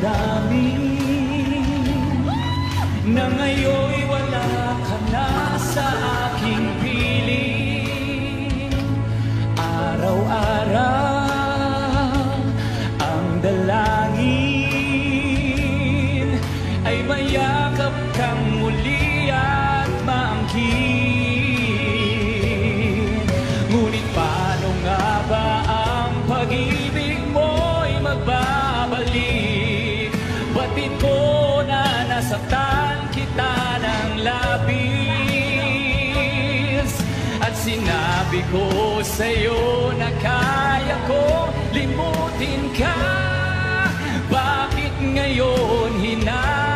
damdamin na ngayon'y wala ka na sa aking piling. Araw-araw ang dalangin ay mayakap kang muli at maangkin. Ngunit paano nga ba ang pag-ibig mo'y magbabalik? Batid ko na nasaktan kita ng labis, at sinabi ko sa'yo na kaya ko limutin ka. Bakit ngayon hinahal